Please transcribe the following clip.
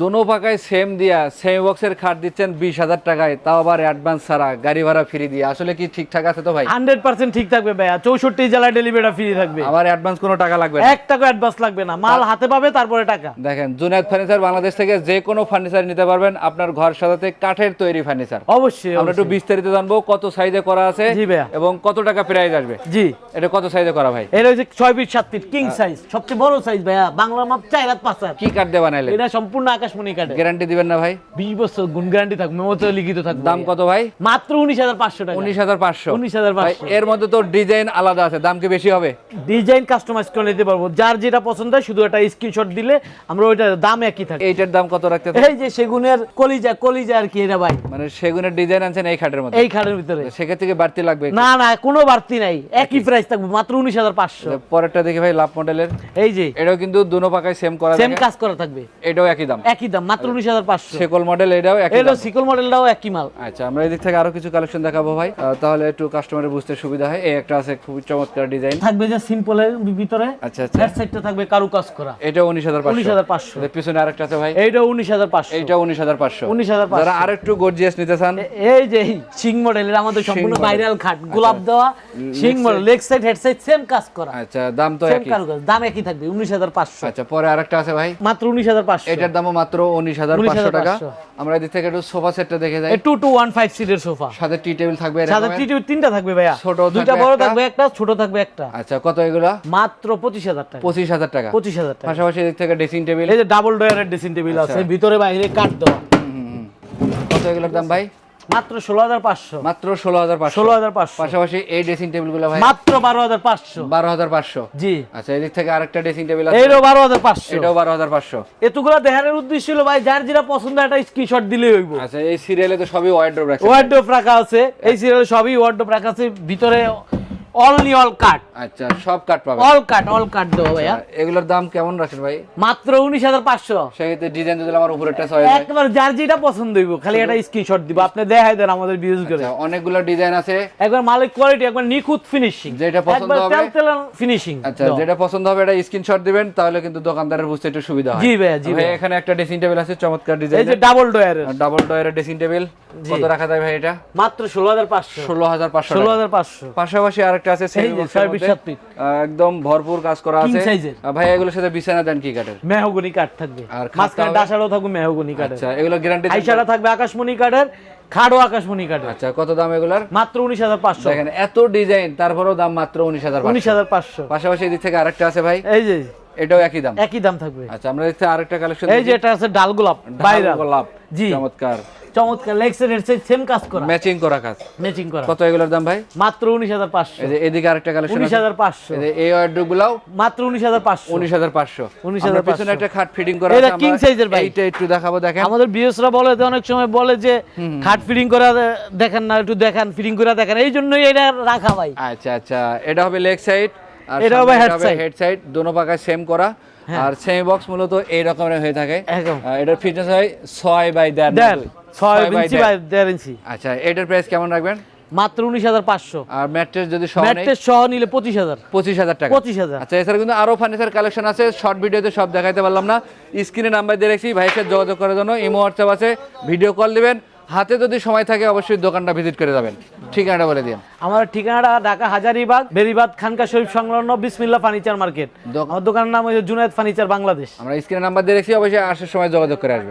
দোনো পাকায় সেম দিয়া সেম বক্সের খাট দিচ্ছেন 20,000 টাকায়, তাও আবার অ্যাডভান্স ছাড়া, গাড়ি ভাড়া ফ্রি দিয়ে। আসলে কি ঠিকঠাক আছে তো ভাই? 100% ঠিক থাকবে ভাইয়া, 64 জেলায় ডেলিভারি ফ্রি থাকবে। আবার অ্যাডভান্স কোনো টাকা লাগবে না? 1 টাকা অ্যাডভান্স লাগবে না, মাল হাতে পাবে তারপরে টাকা। দেখেন, জুনায়েদ ফার্নিচার বাংলাদেশ থেকে যে কোনো ফার্নিচার নিতে পারবেন, আপনার ঘর সাজাতে কাঠের তৈরি ফার্নিচার। অবশ্যই আমরা একটু বিস্তারিত জানবো কত সাইজে করা আছে জি ভাইয়া, এবং কত টাকা প্রাইস আসবে। জি এটা কত সাইজে করা ভাই? এটা হচ্ছে 6 ফিট 7 ফিট কিং সাইজ, সবচেয়ে বড় সাইজ ভাইয়া, বাংলা মাপ 4 হাত 5 হাত। কি কাঠ দিয়ে বানাইলেন? এটা সম্পূর্ণ আকাশমণি কাঠে। গ্যারান্টি দিবেন না ভাই? 20 বছর গুণ গ্যারান্টি থাকবে, মেমোতে লিখিত থাকবে। দাম কত ভাই? মাত্র 19,500 টাকা। 19,500। 19,500। এর মধ্যে তো ডিজাইন আলাদা আছে, দাম কি বেশি হবে? ডিজাইন কাস্টমাইজ করে নিতে পারবো, যার যেটা পছন্দ হয় শুধু একটা স্ক্রিনশট দিলে আমরা ওইটা দাম একই থাকে। এইটার দাম কত রাখতে? এই যে সেগুনের কলিজা আর কি এটা ভাই, মানে সেগুনের ডিজাইন আনছেন এই খাটের মধ্যে? এই খাটের ভিতরে। সেক্ষেত্রে কি বাড়তি লাগবে? না না, কোনো বাড়তি নাই, একই প্রাইস থাকবে, মাত্র 19,500। পরেরটা দেখি ভাই, লাভ মডেলের। এই যে এটাও কিন্তু দুনো পাকায় সেম করা, সেম কাজ করা থাকবে, এটাও একই দাম? একই দাম, মাত্র 19,500। সেকল মডেল, এটাও একই এটা দাম? সিকল মডেলটাও একই মাল। আচ্ছা, আমরা এই দিক থেকে আরো কিছু কালেকশন দেখাবো ভাই, তাহলে একটু কাস্টমারের বুঝতে সুবিধা হয়। এই একটা আছে খুবই চমৎকার ডিজাইন থাকবে যে সিম্পলের ভিতরে। আচ্ছা আচ্ছা, হেড সাইডটা থাকবে কারুকাজ করা, এটাও 19,500। 19,500। এর পিছনে আরেকটা আছে ভাই, এইটাও 19,500। এইটাও 19,500। 19,500। যারা আরেকটু গর্জিয়াস নিতে চান, এই যে সিং মডেলের আমাদের সম্পূর্ণ model। ভাইরাল খাট, গোলাপ দেওয়া Singh model, leg side head side same কাজ করা। আচ্ছা, দাম তো সেম একই? কারুকাজ, দাম একই থাকবে, 19,500। আচ্ছা, পরে আরেকটা আছে ভাই, মাত্র 19,500। এটার দামও মাত্র 19,500 টাকা। 19,500। আমরা এদিক থেকে একটু সোফা সেটটা দেখে যাই। 2215 সিটের সোফা, সাথে টি টেবিল থাকবে এরকম? সাথে টি তিনটা থাকবে ভাইয়া, ছোট দুইটা থাকবে বড় একটা। থাকবে একটা, ছোট থাকবে একটা। আচ্ছা, কত এগুলা? মাত্র 25,000 টাকা। 25,000 টাকা। 25,000 টাকা। পাশাপাশি এদিক থেকে ড্রেসিং টেবিল, এই যে ডাবল ডয়ারের ড্রেসিং টেবিল আচ্ছা। আছে, ভিতরে বাইরে কাঠ দেওয়া। কত এগুলোর দাম ভাই? মাত্র 16,500। মাত্র 16,500। 16,500। পাশাপাশি এই ড্রেসিং টেবিল গুলো ভাই? মাত্র 12,500। 12,500। জি। আচ্ছা, এদিক থেকে আরেকটা ড্রেসিং টেবিল আছে, এইটাও 12,500। এটাও 12,500। এতগুলো দেখানোর উদ্দেশ্য ছিল ভাই, যার যেটা পছন্দ একটা স্ক্রিনশট দিলেই হইব। আচ্ছা, এই সিরিয়ালে তো সবই ওয়ার্ডরোব রাখছে? ওয়ার্ডরোব রাখা আছে, এই সিরিয়ালে সবই ওয়ার্ডরোব রাখা আছে, ভিতরে অনলি অল কাট। আচ্ছা, সব কাট পাবে? অল কাট দেবো ভাইয়া। এগুলোর দাম কেমন রাখেন ভাই? মাত্র 19,500। সেক্ষেত্রে ডিজাইন যদি আমার উপরেরটা চয়েস হয়? একবার যার যেটা পছন্দ হইব, খালি একটা স্ক্রিনশট দিব, আপনি দেখাই দেন আমাদের ভিউজ করে। আচ্ছা, অনেকগুলো ডিজাইন আছে, একবার মালের কোয়ালিটি একবার নিখুঁত ফিনিশিং, যেটা পছন্দ হবে ফিনিশিং। আচ্ছা, যেটা পছন্দ হবে এটা স্ক্রিনশট দিবেন, তাহলে কিন্তু দোকানদারের বুঝতে একটু সুবিধা হয়। জি ভাইয়া, জি ভাই, ভাইয়া। এখানে একটা ড্রেসিং টেবিল আছে চমৎকার ডিজাইন, এই যে ডাবল ডয়ারের ড্রেসিং টেবিল। কত রাখা যায় ভাই এটা? মাত্র 16,500। 16,500। 16,500। পাশাপাশি আরেকটা আছে এই যে 6 ফিট। একদম ভরপুর কাজ করা King আছে size এর। ভাই, এগুলোর সাথে বিছানা দেন কি কাঠের? মেহগনি কাঠ থাকবে, আর মাঝখানে ডাসারও থাকবে মেহগনি কাঠের। আচ্ছা, এগুলো গ্যারান্টি? আইসাটা থাকবে আকাশমণি কাঠের, খাড়ও আকাশমণি কাঠের। আচ্ছা, কত দাম এগুলার? মাত্র 19,500। দেখেন, এত ডিজাইন, তারপরেও দাম মাত্র 19,500। 19,500। পাশাপাশি এদিক থেকে আরেকটা আছে ভাই, এই যে এটাও একই দাম? একই দাম থাকবে। আচ্ছা, আমরা এদিক থেকে আরেকটা কালেকশন, এই যে এটা আছে ডাল গোলাপ ভাইরাল। গোলাপ, জি, চমৎকার চমৎকার, লেগস এর সেম কাজ করা, ম্যাচিং করা কাজ। ম্যাচিং করা। কত এগুলোর দাম ভাই? মাত্র 19,500। এই যে এদিকে আরেকটা কালেকশন, 19,500। এই যে এই ওয়ার্ডরোব গুলাও মাত্র 19,500। 19,500। 19,500। পিছনে একটা খাট ফিটিং করা এটা আছে, কিং সাইজের ভাই। এইটা একটু দেখাবো, দেখেন। আমাদের ভিউয়ার্সরা বলে যে অনেক সময় বলে যে খাট ফিটিং করে দেখেন না, একটু দেখান, ফিটিং করে দেখেন, এই জন্যই এটা রাখা ভাই। আচ্ছা আচ্ছা, এটা হবে লেগ সাইড আর এটা হবে হেড সাইড, দোনো পাকায় সেম করা। আর সেমি বক্স মূলত এই রকমের হয়ে থাকে। একদম। এটার ফিটনেস হয় 6/1.5। 6 ইঞ্চি। আচ্ছা, এটার প্রাইস কেমন রাখবেন? মাত্র 19,500। আর ম্যাট্রেস যদি সহ নেই? ম্যাট্রেস সহ নিলে 25,000। 25,000 টাকা। 25,000। আচ্ছা, এছাড়া কিন্তু আরো ফার্নিচার কালেকশন আছে, শর্ট ভিডিওতে সব দেখাইতে পারলাম না। স্ক্রিনে নাম্বার দিয়ে রাখছি, ভাইয়ের সাথে যোগাযোগ করার জন্য ইমো হোয়াটসঅ্যাপ আছে, ভিডিও কল দিবেন। হাতে যদি সময় থাকে অবশ্যই দোকানটা ভিজিট করে যাবেন। ঠিকানাটা বলে দিন। আমার ঠিকানাটা ঢাকা হাজারীবাগ, বেরিবাদ খানকা শরীফ সংলগ্ন বিসমিল্লাহ ফার্নিচার মার্কেট। আমার দোকানের নাম হচ্ছে জুনায়েদ ফার্নিচার বাংলাদেশ। আমরা স্ক্রিনে নাম্বার দিয়ে রাখছি, অবশ্যই আসার সময় যোগাযোগ করে আসবেন।